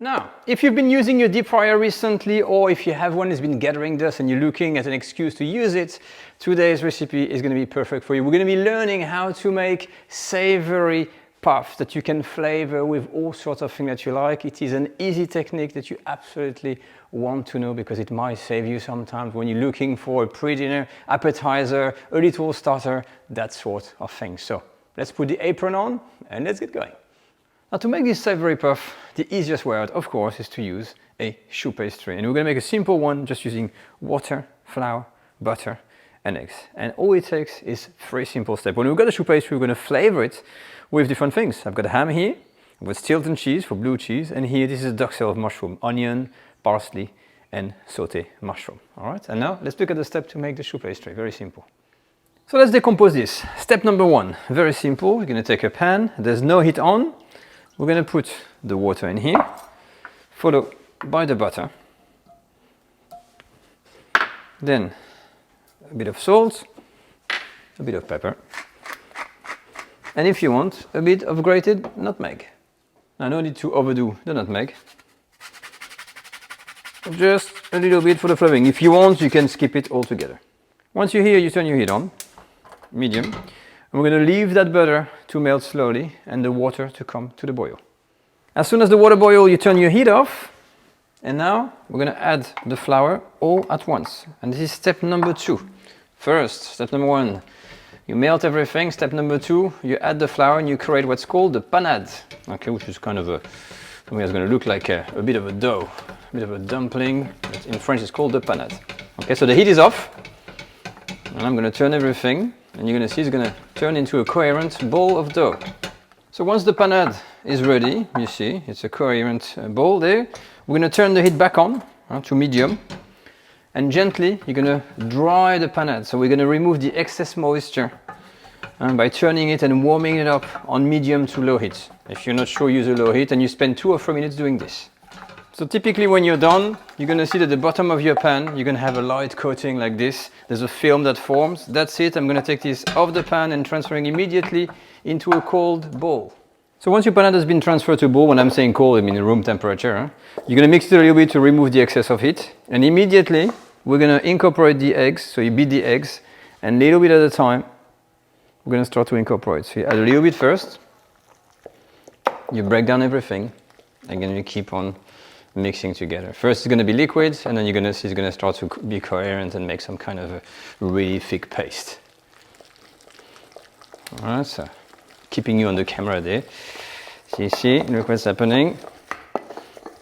Now, if you've been using your deep fryer recently, or if you have one that's been gathering dust and you're looking at an excuse to use it, today's recipe is going to be perfect for you. We're going to be learning how to make savory puffs that you can flavor with all sorts of things that you like. It is an easy technique that you absolutely want to know because it might save you sometimes when you're looking for a pre-dinner appetizer, a little starter, that sort of thing. So let's put the apron on and let's get going. Now, to make this savory puff, the easiest way out, of course, is to use a choux pastry. And we're going to make a simple one just using water, flour, butter, and eggs. And all it takes is 3 simple steps. When we've got a choux pastry, we're going to flavor it with different things. I've got ham here, with Stilton cheese for blue cheese, and here this is a duxelle of mushroom, onion, parsley, and sauté mushroom. All right, and now let's look at the step to make the choux pastry. Very simple. So let's decompose this. Step number 1, very simple. You're going to take a pan, there's no heat on. We're going to put the water in here, followed by the butter, then a bit of salt, a bit of pepper, and if you want, a bit of grated nutmeg. Now, no need to overdo the nutmeg, just a little bit for the flavoring. If you want, you can skip it altogether. Once you're here, you turn your heat on, medium. And we're going to leave that butter to melt slowly and the water to come to the boil. As soon as the water boils, you turn your heat off. And now we're going to add the flour all at once. And this is step number 2. First, step number 1, you melt everything. Step number 2, you add the flour and you create what's called the panade. Okay, which is kind of something that's going to look like a bit of a dough, a bit of a dumpling. In French, it's called the panade. Okay, so the heat is off. And I'm going to turn everything. And you're going to see it's going to turn into a coherent ball of dough. So once the panade is ready, you see it's a coherent ball there. We're going to turn the heat back on to medium. And gently, you're going to dry the panade. So we're going to remove the excess moisture by turning it and warming it up on medium to low heat. If you're not sure, use a low heat and you spend 2 or 3 minutes doing this. So typically when you're done, you're going to see that the bottom of your pan, you're going to have a light coating like this. There's a film that forms. That's it. I'm going to take this off the pan and transferring immediately into a cold bowl. So once your panade has been transferred to a bowl, when I'm saying cold, I mean room temperature, you're going to mix it a little bit to remove the excess of heat. And immediately, we're going to incorporate the eggs. So you beat the eggs, and little bit at a time, we're going to start to incorporate. So you add a little bit first. You break down everything. Again, you keep on mixing together. First it's going to be liquid, and then you're going to see it's going to start to be coherent and make some kind of a really thick paste. Alright, so keeping you on the camera there. See, look what's happening.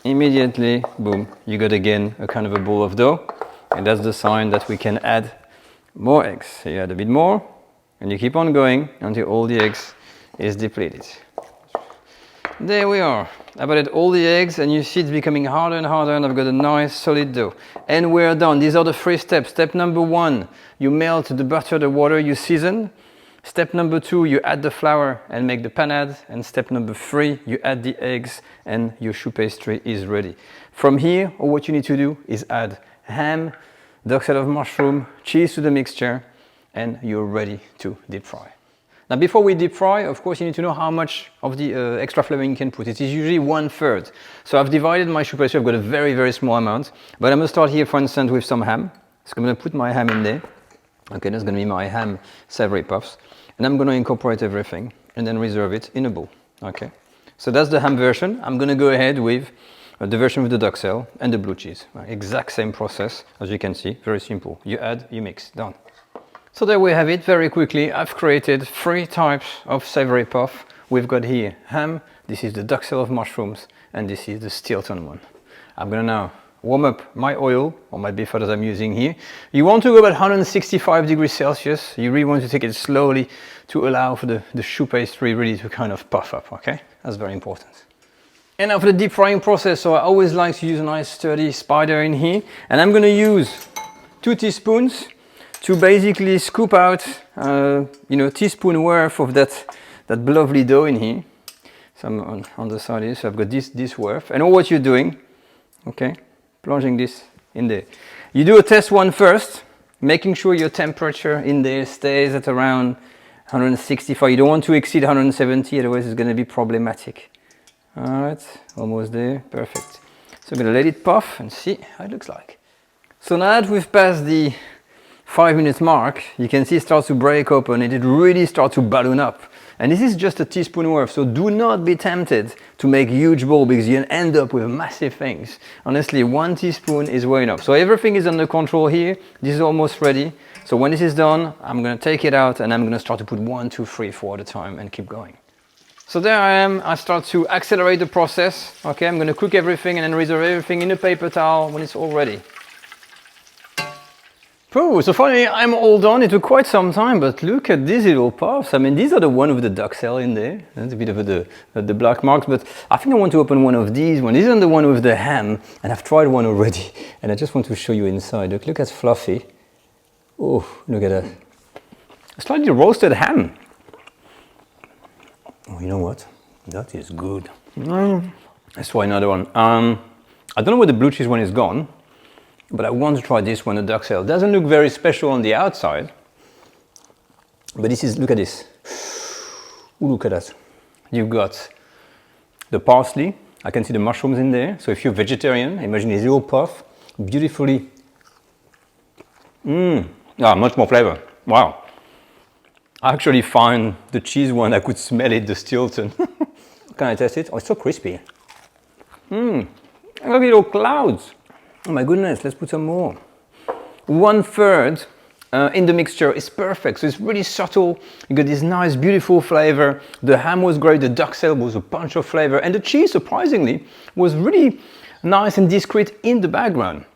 Immediately, boom, you got again a kind of a ball of dough, and that's the sign that we can add more eggs. So you add a bit more, and you keep on going until all the eggs is depleted. There we are. I've added all the eggs and you see it's becoming harder and harder, and I've got a nice solid dough. And we're done. These are the 3 steps. Step number 1, you melt the butter, the water, you season. Step number 2, you add the flour and make the panade. And step number 3, you add the eggs and your choux pastry is ready. From here, all what you need to do is add ham, duxelle of mushroom, cheese to the mixture, and you're ready to deep fry. Now, before we deep fry, of course, you need to know how much of the extra flavoring you can put. It is usually 1/3. So I've divided my choux pastry. I've got a very, very small amount. But I'm going to start here, for instance, with some ham. So I'm going to put my ham in there. Okay, that's going to be my ham savory puffs. And I'm going to incorporate everything and then reserve it in a bowl. Okay, so that's the ham version. I'm going to go ahead with the version with the duxelle and the blue cheese. Exact same process, as you can see. Very simple. You add, you mix. Done. So there we have it. Very quickly, I've created 3 types of savory puff. We've got here ham, this is the duxelle of mushrooms, and this is the Stilton one. I'm going to now warm up my oil, or my beef fat as I'm using here. You want to go about 165 degrees Celsius. You really want to take it slowly to allow for the choux pastry really to kind of puff up, okay? That's very important. And now for the deep frying process, so I always like to use a nice sturdy spider in here. And I'm going to use 2 teaspoons to basically scoop out, teaspoon worth of that lovely dough in here. So I'm on the side here, so I've got this worth. And all what you're doing, okay, plunging this in there. You do a test one first, making sure your temperature in there stays at around 165. You don't want to exceed 170, otherwise it's going to be problematic. All right, almost there, perfect. So I'm gonna let it puff and see how it looks like. So now that we've passed the 5 minutes mark, you can see it starts to break open and it really starts to balloon up. And this is just a teaspoon worth, so do not be tempted to make huge bowl because you end up with massive things. Honestly, 1 teaspoon is way enough. So everything is under control here. This is almost ready. So when this is done, I'm gonna take it out and I'm gonna start to put 1, 2, 3, 4 at a time and keep going. So there I am, I start to accelerate the process. Okay, I'm gonna cook everything and then reserve everything in a paper towel when it's all ready. Pooh, so finally I'm all done. It took quite some time, but look at these little puffs. I mean, these are the one with the duck cell in there. That's a bit of the black marks, but I think I want to open one of these ones. This is the one with the ham, and I've tried one already, and I just want to show you inside. Look at fluffy. Oh, look at that. A slightly roasted ham. Oh, you know what? That is good. Let's try another one. I don't know where the blue cheese one is gone, but I want to try this one, the duck cell. Doesn't look very special on the outside, but this is, look at this. Ooh, look at that. You've got the parsley. I can see the mushrooms in there. So if you're vegetarian, imagine this little puff, beautifully. Much more flavor. Wow. I actually find the cheese one, I could smell it, the Stilton. Can I test it? Oh, it's so crispy. Look at little clouds. Oh my goodness, let's put some more. 1/3 in the mixture is perfect, so it's really subtle. You got this nice, beautiful flavor. The ham was great, the duck cell was a punch of flavor, and the cheese, surprisingly, was really nice and discreet in the background.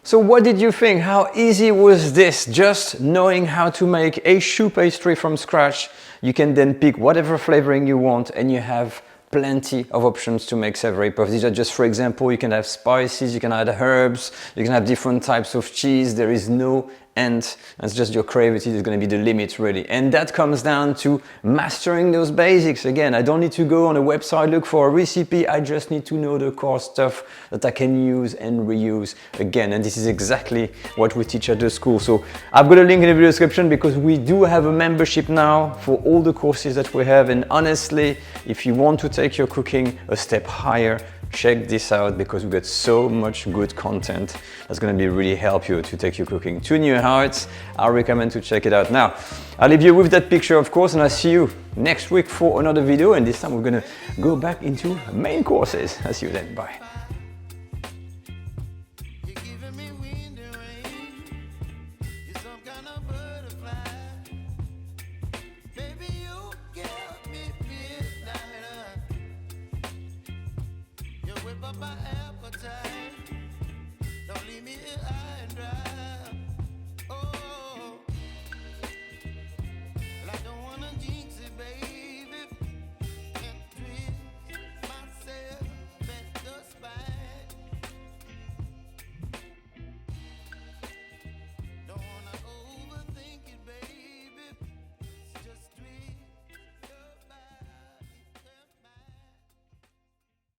So what did you think? How easy was this? Just knowing how to make a choux pastry from scratch, you can then pick whatever flavoring you want and you have plenty of options to make savory puffs. These are just, for example, you can have spices, you can add herbs, you can have different types of cheese. There is no end. It's just your creativity is going to be the limit, really. And that comes down to mastering those basics. Again, I don't need to go on a website, look for a recipe. I just need to know the core stuff that I can use and reuse again. And this is exactly what we teach at the school. So I've got a link in the video description because we do have a membership now for all the courses that we have. And honestly, if you want to take your cooking a step higher, check this out because we've got so much good content that's going to be really help you to take your cooking to new heights. I recommend to check it out. Now, I'll leave you with that picture, of course, and I'll see you next week for another video. And this time we're going to go back into main courses. I'll see you then. Bye. My appetite, don't leave me here high and dry.